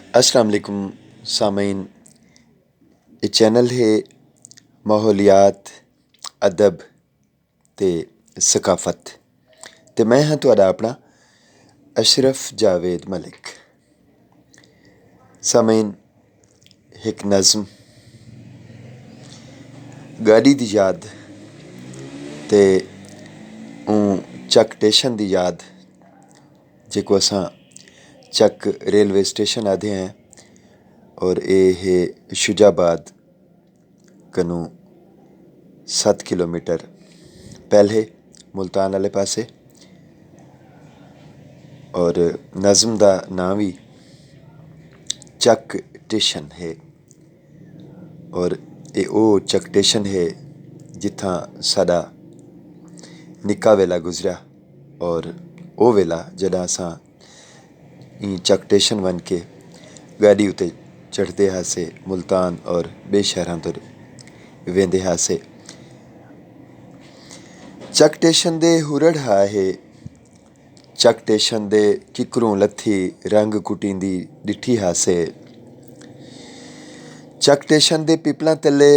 अस्सलाम वालेकुम सामीन। ये चैनल है माहौलियात, अदब ते सकाफत ते मैं हाँ तुहाडा अपना अशरफ जावेद मलिक। सामीन, एक नज़म गाड़ी दी याद ते चक स्टेशन दी याद, जिको असां चक रेलवे स्टेशन आखदे हैं, और ये है शुजाबाद कनू 7 किलोमीटर पहले मुल्तान आले पासे। और नज़म दा नाम भी चक स्टेशन है। और ये ओ चक स्टेशन है जित्थां साडा निक्का वेला गुजरा, और ओ वेला जदा असां चक स्टेशन बन के गाड़ी उत्ते चढ़ते हासे मुल्तान और बे शहरां तो वेंदे हासे। चक स्टेशन दे हुरड़ हा है, चक स्टेशन दे किकरों लत्थी रंग कुटींदी डिठी हासे। चक स्टेशन दे पिपलां तले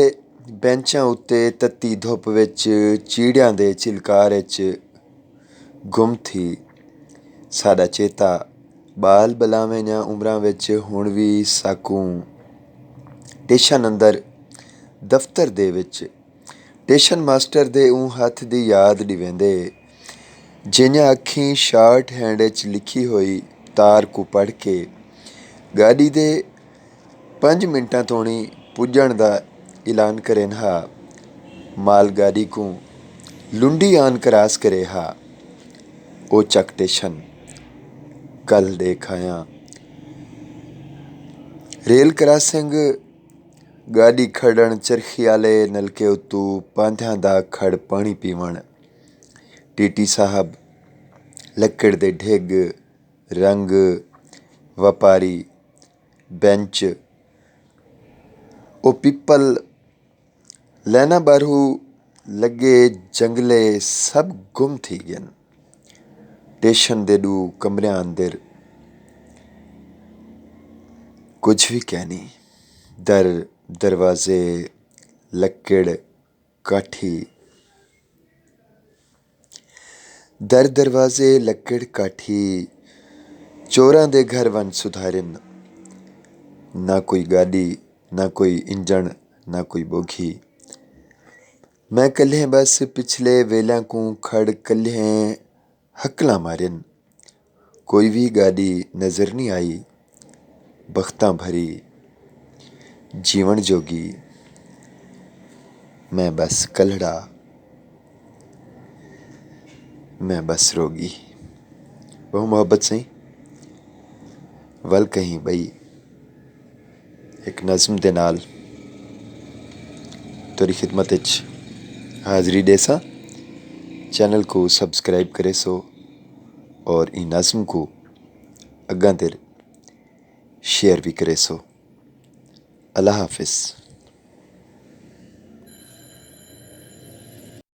बैंचां उत्ते तत्ती धुप विच चीड़ियां दे चिलकार च गुम थी साडा चेता बाल बलावें दियां उमरां विच हुण भी साकूं स्टेशन अंदर दफ्तर दे विच स्टेशन मास्टर दे हत्थ दी याद डिवेंदे, जि'यां अक्खीं शार्ट हैंड च लिखी होई तार को पढ़ के गाड़ी दे 5 मिंटां तोड़ी पुज्जण दा ऐलान करेन हा। माल गाड़ी को लुंडी आन क्रॉस करे हा। ओ चक स्टेशन कल देख आया। रेल क्रॉसिंग गाड़ी खड़न चरखी आले नलके उत्तू पांधियां दा खड़ पानी पीवण, टीटी साहब लक्कड़ दे ढिग रंग व्यापारी बेंच ओ पिपल लैना बारू लगे जंगले सब गुम थी गयन। स्टेशन दे दू कमरियां अंदर कुछ भी कहनी, दर दरवाजे लक्कड़ काठी, दर दरवाजे लक्कड़ काठी चोरां दे घर वन सुधारिन। ना कोई गाड़ी ना कोई इंजन ना कोई बोगी। मैं कल्हे बस पिछले वेलियां को खड़ कल्हे हकलां मारिन। कोई भी गाड़ी नजर नहीं आई बख्तां भरी जीवन जोगी। मैं बस कलड़ा, मैं बस रोगी। बहु मोहब्बत सही वल कहीं बई एक नज़म दे नाल तुहाडी खिदमत विच हाज़री देसा। चैनल को सब्सक्राइब करे सो और ई नज़म को अग्गां तिर शेयर भी करे सो। अल्लाह हाफिज़।